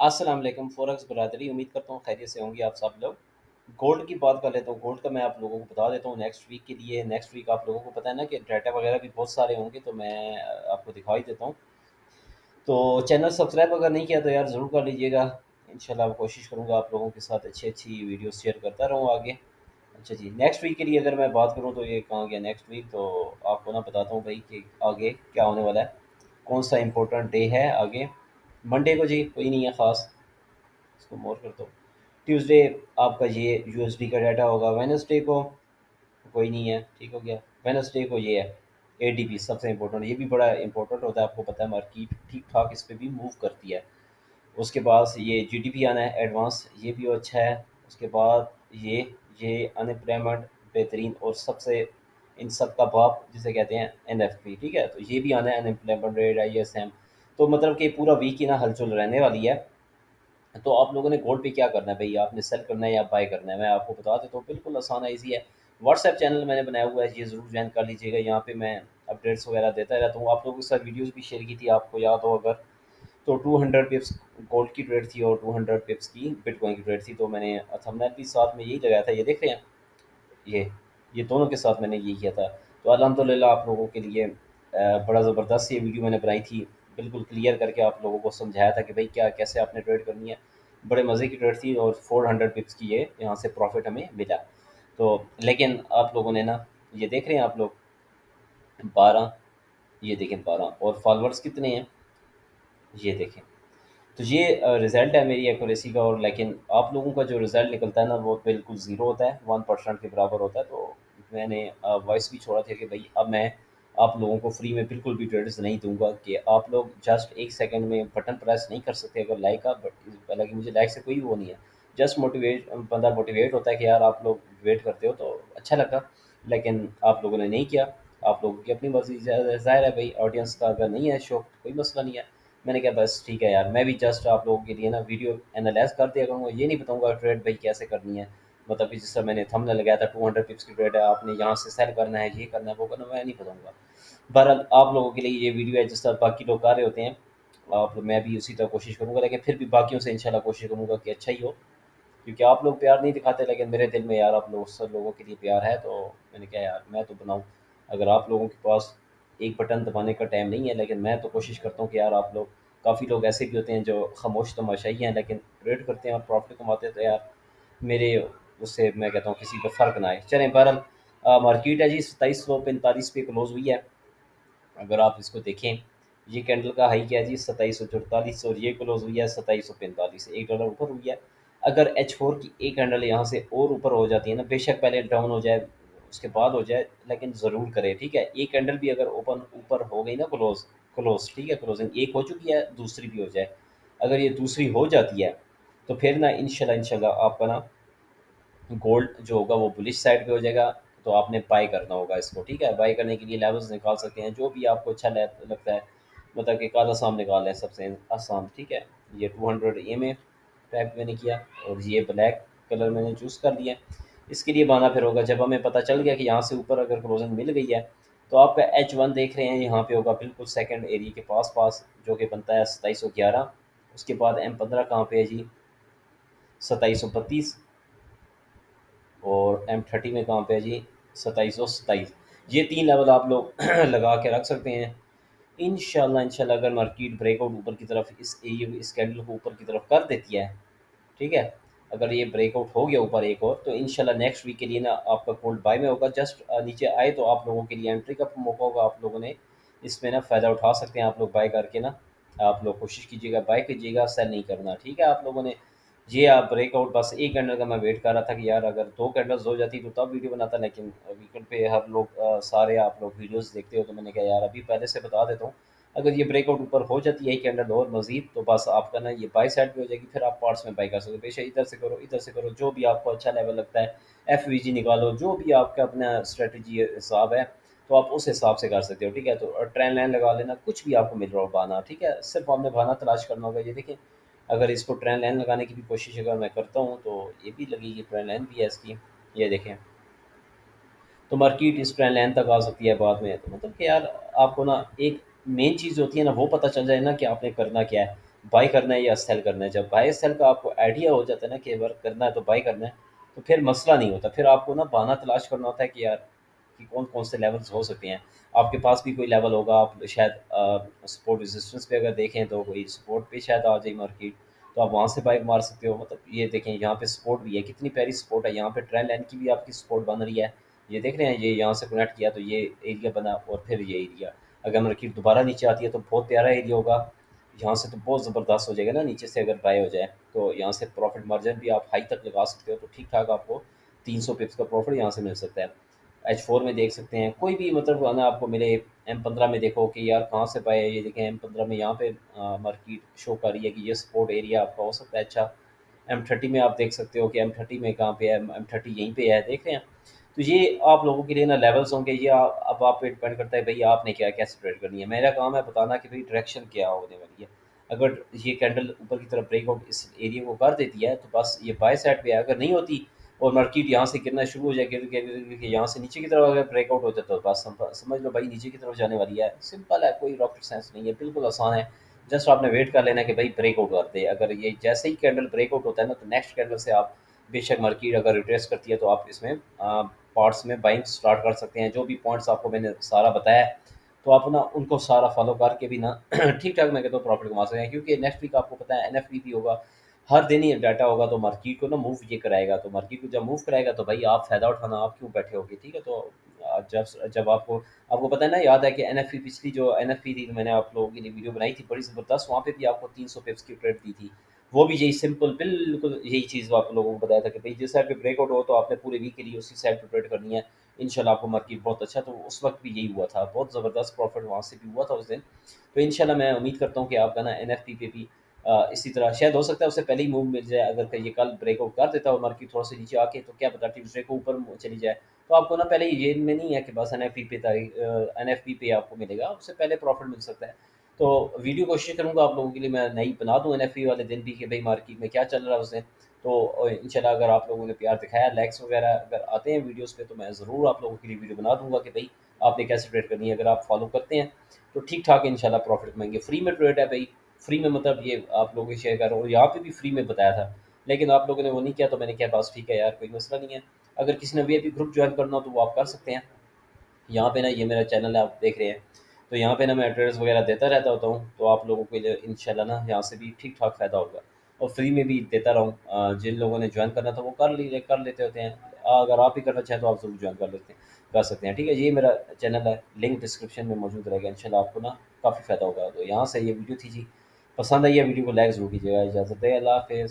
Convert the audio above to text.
अस्सलाम वालेकुम फ़ॉरेक्स बरादरी, उम्मीद करता हूँ खैरियत से होंगे आप सब लोग। गोल्ड की बात कर लेता हूँ, गोल्ड का मैं आप लोगों को बता देता हूँ नेक्स्ट वीक के लिए। नेक्स्ट वीक आप लोगों को पता है ना कि डाटा वगैरह भी बहुत सारे होंगे, तो मैं आपको दिखा ही देता हूँ। तो चैनल सब्सक्राइब अगर नहीं किया तो यार ज़रूर कर लीजिएगा। इंशाल्लाह कोशिश करूँगा आप लोगों के साथ अच्छी-अच्छी वीडियो शेयर करता रहूँ आगे। अच्छा जी, नेक्स्ट वीक के लिए अगर मैं बात करूँ तो ये कहाँ गया नेक्स्ट वीक, तो आपको ना बताता हूँ भाई कि आगे क्या होने वाला है, कौन-सा इम्पोर्टेंट डे है आगे। मंडे को जी कोई नहीं है ख़ास, इसको मोर कर दो। ट्यूसडे आपका ये यूएसडी का डाटा होगा। वेडनेसडे को कोई नहीं है, ठीक हो गया। वेडनेसडे को ये है एडीपी सबसे इम्पोर्टेंट, ये भी बड़ा इंपॉर्टेंट होता है, आपको पता है मार्केट ठीक ठाक इस पे भी मूव करती है। उसके बाद ये जीडीपी आना है एडवांस, ये भी अच्छा है। उसके बाद ये अनएम्प्लॉयमेंट बेहतरीन, और सबसे इन सब का बाप जिसे कहते हैं एनएफपी, ठीक है, तो ये भी आना है अनएम्प्लॉयमेंट रेट आईएसएम। तो मतलब कि पूरा वीक ही ना हलचल रहने वाली है। तो आप लोगों ने गोल्ड पे क्या करना है भाई, आपने सेल करना है या बाय करना है, मैं आपको बता देता हूँ, बिल्कुल आसान है, ईजी है। व्हाट्सएप चैनल मैंने बनाया हुआ है, ये ज़रूर ज्वाइन कर लीजिएगा। यहाँ पे मैं अपडेट्स वगैरह देता रहता हूँ, आप लोगों के साथ वीडियोस भी शेयर की थी, आपको याद हो अगर। तो 200 पिप्स गोल्ड की ट्रेड थी और 200 पिप्स की बिटकॉइन की ट्रेड थी, तो मैंने थंबनेल भी साथ में यही लगाया था, ये देख रहे हैं। ये ये दोनों के साथ मैंने ये किया था। तो अल्हम्दुलिल्लाह आप लोगों के लिए बड़ा ज़बरदस्त ये वीडियो मैंने बनाई थी, बिल्कुल क्लियर करके आप लोगों को समझाया था कि भाई क्या कैसे आपने ट्रेड करनी है। बड़े मज़े की ट्रेड थी और 400 पिप्स की ये यहाँ से प्रॉफिट हमें मिला। तो लेकिन आप लोगों ने ना, ये देख रहे हैं आप लोग 12, ये देखें 12, और फॉलोअर्स कितने हैं ये देखें। तो ये रिज़ल्ट है मेरी एक्यूरेसी का। और लेकिन आप लोगों का जो रिज़ल्ट निकलता है ना, वो बिल्कुल ज़ीरो होता है, 1% के बराबर होता है। तो मैंने वॉइस भी छोड़ा था कि भाई अब मैं आप लोगों को फ्री में बिल्कुल भी ट्रेड्स नहीं दूंगा कि आप लोग जस्ट 1 सेकंड में बटन प्रेस नहीं कर सकते अगर लाइक का। बट हालांकि मुझे लाइक से कोई वो नहीं है, जस्ट मोटिवेट, बंदा मोटिवेट होता है कि यार आप लोग वेट करते हो तो अच्छा लगा। लेकिन आप लोगों ने नहीं किया, आप लोगों की अपनी मर्ज़ी, ज़ाहिर है भाई, ऑडियंस का अगर नहीं है शौक कोई मसला नहीं है। मैंने कहा बस ठीक है यार, मैं भी जस्ट आप लोगों के लिए ना वीडियो एनालाइज़ कर दिया करूँगा, ये नहीं बताऊँगा ट्रेड भाई कैसे करनी है। मतलब कि जिस तरह मैंने थंबनेल लगाया था 200 पिप्स की ट्रेड है, आपने यहाँ से सेल करना है, ये करना है, वो करना है, मैं नहीं बताऊँगा। बहरहाल आप लोगों के लिए ये वीडियो है जिस तरह बाकी लोग कर रहे होते हैं, आप मैं भी उसी तरह कोशिश करूँगा, लेकिन फिर भी बाकियों से इंशाल्लाह कोशिश करूँगा कि अच्छा ही हो। क्योंकि आप लोग प्यार नहीं दिखाते, लेकिन मेरे दिल में यार आप लोग सब लोगों के लिए प्यार है, तो मैंने कहा यार मैं तो बनाऊँ। अगर आप लोगों के पास एक बटन दबाने का टाइम नहीं है, लेकिन मैं तो कोशिश करता हूँ कि यार आप लोग, काफ़ी लोग ऐसे भी होते हैं जो खामोश तमाशाई हैं लेकिन ट्रेड करते हैं और प्रॉफिट कमाते हैं, तो यार मेरे उससे मैं कहता हूँ किसी का फ़र्क ना आए। चलें बहरहाल, मार्केट है जी 2745 पे क्लोज़ हुई है। अगर आप इसको देखें, ये कैंडल का हाई क्या है जी 2744, और ये क्लोज हुई है 2745, $1 ऊपर हुई है। अगर H4 की एक कैंडल यहाँ से और ऊपर हो जाती है ना, बेशक पहले डाउन हो जाए उसके बाद हो जाए, लेकिन ज़रूर करे, ठीक है। एक कैंडल भी अगर ओपन ऊपर हो गई ना, क्लोज क्लोज ठीक है, क्लोजिंग एक हो चुकी है, दूसरी भी हो जाए, अगर ये दूसरी हो जाती है तो फिर ना इंशाल्लाह इंशाल्लाह आपका ना गोल्ड जो होगा वो बुलिश साइड पे हो जाएगा। तो आपने बाय करना होगा इसको, ठीक है। बाय करने के लिए लेवल्स निकाल सकते हैं, जो भी आपको अच्छा लगता है। मतलब कि काला साम निकाल लें सबसे आसान, ठीक है। ये 200 EMA टाइप मैंने किया, और ये ब्लैक कलर मैंने चूज़ कर लिया। इसके लिए बाना फिर होगा, जब हमें पता चल गया कि यहाँ से ऊपर अगर क्लोजिंग मिल गई है, तो आपका H1 देख रहे हैं यहाँ पे होगा बिल्कुल सेकंड एरिया के पास पास, जो कि बनता है 2711। उसके बाद M15 कहाँ पे है जी, 2732। और M30 में कहाँ पे है जी, 2727। ये 3 लेवल आप लोग लगा के रख सकते हैं। इंशाल्लाह इंशाल्लाह अगर मार्केट ब्रेकआउट ऊपर की तरफ इस कैंडल को ऊपर की तरफ कर देती है, ठीक है, अगर ये ब्रेकआउट हो गया ऊपर एक और, तो इंशाल्लाह नेक्स्ट वीक के लिए ना आपका गोल्ड बाय में होगा। जस्ट नीचे आए तो आप लोगों के लिए एंट्री का मौका होगा, आप लोगों ने इसमें ना फ़ायदा उठा सकते हैं। आप लोग बाय करके ना, आप लोग कोशिश कीजिएगा, बाय कीजिएगा, सेल नहीं करना, ठीक है। आप लोगों ने ये आप ब्रेकआउट, बस एक कैंडल का मैं वेट कर रहा था कि यार अगर 2 कैंडल्स हो जाती तो तब वीडियो बनाता, लेकिन वीकेंड पे हर लोग सारे आप लोग वीडियोस देखते हो, तो मैंने कहा यार अभी पहले से बता देता हूँ। अगर ये ब्रेकआउट ऊपर हो जाती है एक कैंडल और मज़ीद, तो बस आपका ना ये बाई साइड पे हो जाएगी, फिर आप पार्ट्स में बाई कर सकते हो, बेशक इधर से करो इधर से करो, जो भी आपको अच्छा लेवल लगता है। एफवीजी निकालो, जो भी आपका अपना स्ट्रेटजी हिसाब है, तो आप उस हिसाब से कर सकते हो, ठीक है। तो ट्रेंड लाइन लगा लेना, कुछ भी आपको मिल रहा हो बाना, ठीक है, सिर्फ आपने बाना तलाश करना होगा। ये देखिए, अगर इसको ट्रेंड लाइन लगाने की भी कोशिश अगर मैं करता हूँ तो ये भी लगेगी, ट्रेंड लाइन भी है इसकी, ये देखें। तो मार्केट इस ट्रेंड लाइन तक आ सकती है बाद में। तो मतलब कि यार आपको ना एक मेन चीज़ होती है ना, वो पता चल जाए ना कि आपने करना क्या है। बाई करना है या सेल करना है। जब बाई सेल का आपको आइडिया हो जाता है ना कि वर्क करना है तो बाई करना है, तो फिर मसला नहीं होता। फिर आपको ना बहाना तलाश करना होता है कि यार कि कौन-कौन से लेवल्स हो सकते हैं। आपके पास भी कोई लेवल होगा, आप शायद सपोर्ट रेजिस्टेंस पे अगर देखें तो कोई सपोर्ट पे शायद आ जाए मार्केट, तो आप वहाँ से बाय मार सकते हो। मतलब ये देखें यहाँ पे सपोर्ट भी है, कितनी प्यारी सपोर्ट है। यहाँ पे ट्रेंड लाइन की भी आपकी सपोर्ट बन रही है। ये देख रहे हैं, ये यहाँ से कनेक्ट किया तो ये एरिया बना और फिर ये एरिया। अगर मार्केट दोबारा नीचे आती है तो बहुत प्यारा एरिया होगा। यहाँ से तो बहुत ज़बरदस्त हो जाएगा ना, नीचे से अगर बाय हो जाए तो यहाँ से प्रॉफिट मार्जिन भी आप हाई तक लगा सकते हो, तो ठीक ठाक आपको 300 पिप्स का प्रॉफिट यहाँ से मिल सकता है। H4 में देख सकते हैं, कोई भी मतलब है ना आपको मिले। M15 में देखो कि यार कहाँ से बाय है, ये देखें M15 में यहाँ पे मार्केट शो कर रही है कि ये सपोर्ट एरिया आपका हो सकता है अच्छा। M30 में आप देख सकते हो कि M30 में कहाँ पे है, M30 यहीं पे है, देख रहे हैं। तो ये आप लोगों के लिए ना लेवल्स होंगे, ये अब आप पे डिपेंड करता है भाई आपने क्या कैसे ट्रेड करनी है। मेरा काम है बताना कि भाई डायरेक्शन क्या होने वाली है। अगर ये कैंडल ऊपर की तरफ ब्रेकआउट इस एरिया को कर देती है तो बस ये बाय साइड पे है। अगर नहीं होती और मार्केट यहाँ से गिरना शुरू हो जाए, गिर के यहाँ से नीचे की तरफ अगर ब्रेकआउट हो जाता है, तो बस समझ लो भाई नीचे की तरफ जाने वाली है। सिंपल है, कोई रॉकेट साइंस नहीं है, बिल्कुल आसान है। जस्ट आपने वेट कर लेना है कि भाई ब्रेकआउट कर दे। अगर ये जैसे ही कैंडल ब्रेकआउट होता है ना, तो नेक्स्ट कैंडल से आप बेशक मार्केट अगर रिट्रेस करती है तो आप इसमें पार्ट्स में बाइंग स्टार्ट कर सकते हैं। जो भी पॉइंट्स आपको मैंने सारा बताया है, तो आप ना उनको सारा फॉलो करके भी ना ठीक ठाक मैं कहता हूँ प्रॉफिट कमा सकते हैं। क्योंकि नेक्स्ट वीक आपको पता है NFP भी होगा, हर दिन ही डाटा होगा, तो मार्केट को ना मूव ये कराएगा। तो मार्केट को जब मूव कराएगा तो भाई आप फ़ायदा उठाना, आप क्यों बैठे होगे, ठीक है। तो जब जब आपको आपको पता है ना, याद है कि NFP पिछली जो NFP थी, तो मैंने आप लोगों के लिए वीडियो बनाई थी बड़ी ज़बरदस्त, वहाँ पे भी आपको 300 पिप्स की ट्रेड दी थी। वो भी यही सिंपल बिल्कुल यही चीज़ आप लोगों को बताया था कि भाई जिस साइड पे ब्रेकआउट हो तो आपने पूरे वीक के लिए उसी साइड पे ट्रेड करनी है। इंशाल्लाह आपको मार्केट बहुत अच्छा, तो उस वक्त भी यही हुआ था, बहुत ज़बरदस्त प्रॉफिट वहाँ से भी हुआ था उस दिन। तो इंशाल्लाह मैं उम्मीद करता हूँ कि आपका ना NFP पे भी इसी तरह शायद हो सकता है उससे पहले ही मूव मिल जाए। अगर ये कल ब्रेकआउट कर देता हो मार्केट थोड़ा सा नीचे आके, तो क्या पता ट्यूसडे को ऊपर चली जाए। तो आपको ना पहले ये में नहीं है कि बस NFP पे आपको मिलेगा, उससे पहले प्रॉफिट मिल सकता है। तो वीडियो कोशिश करूँगा आप लोगों के लिए मैं नई बना दूँ NFP वाले दिन भी कि भाई मार्केट में क्या चल रहा है उस दिन। तो इंशाल्लाह अगर आप लोगों ने प्यार दिखाया, लाइक्स वगैरह अगर आते हैं वीडियोज़ पे, तो मैं ज़रूर आप लोगों के लिए वीडियो बना दूँगा कि भाई आपने कैसे ट्रेड करनी है। अगर आप फॉलो करते हैं तो ठीक ठाक इंशाल्लाह प्रॉफिट कमाएंगे। फ्री में ट्रेड है भाई, फ्री में मतलब ये आप लोगों को शेयर कर रहा हूँ, यहाँ पे भी फ्री में बताया था, लेकिन आप लोगों ने वो नहीं किया, तो मैंने किया, बस ठीक है यार, कोई मसला नहीं है। अगर किसी ने VIP ग्रुप ज्वाइन करना हो तो वो आप कर सकते हैं। यहाँ पे ना ये मेरा चैनल है, आप देख रहे हैं, तो यहाँ पे ना मैं एड्रेस वगैरह देता रहता होता हूँ, तो आप लोगों को लिए इंशाल्लाह ना यहाँ से भी ठीक ठाक फ़ायदा होगा। और फ्री में भी देता रहूँ, जिन लोगों ने ज्वाइन करना था वो कर लेते होते हैं। अगर आप भी करना चाहें तो आप ज़रूर ज्वाइन कर सकते हैं, ठीक है। ये मेरा चैनल है, लिंक डिस्क्रिप्शन में मौजूद रहेगा। इंशाल्लाह आपको ना काफ़ी फ़ायदा होगा। तो यहाँ से ये वीडियो थी जी, पसंद आई है वीडियो को लाइक ज़रूर कीजिएगा। इजाज़त है, अल्लाह हाफ़िज़।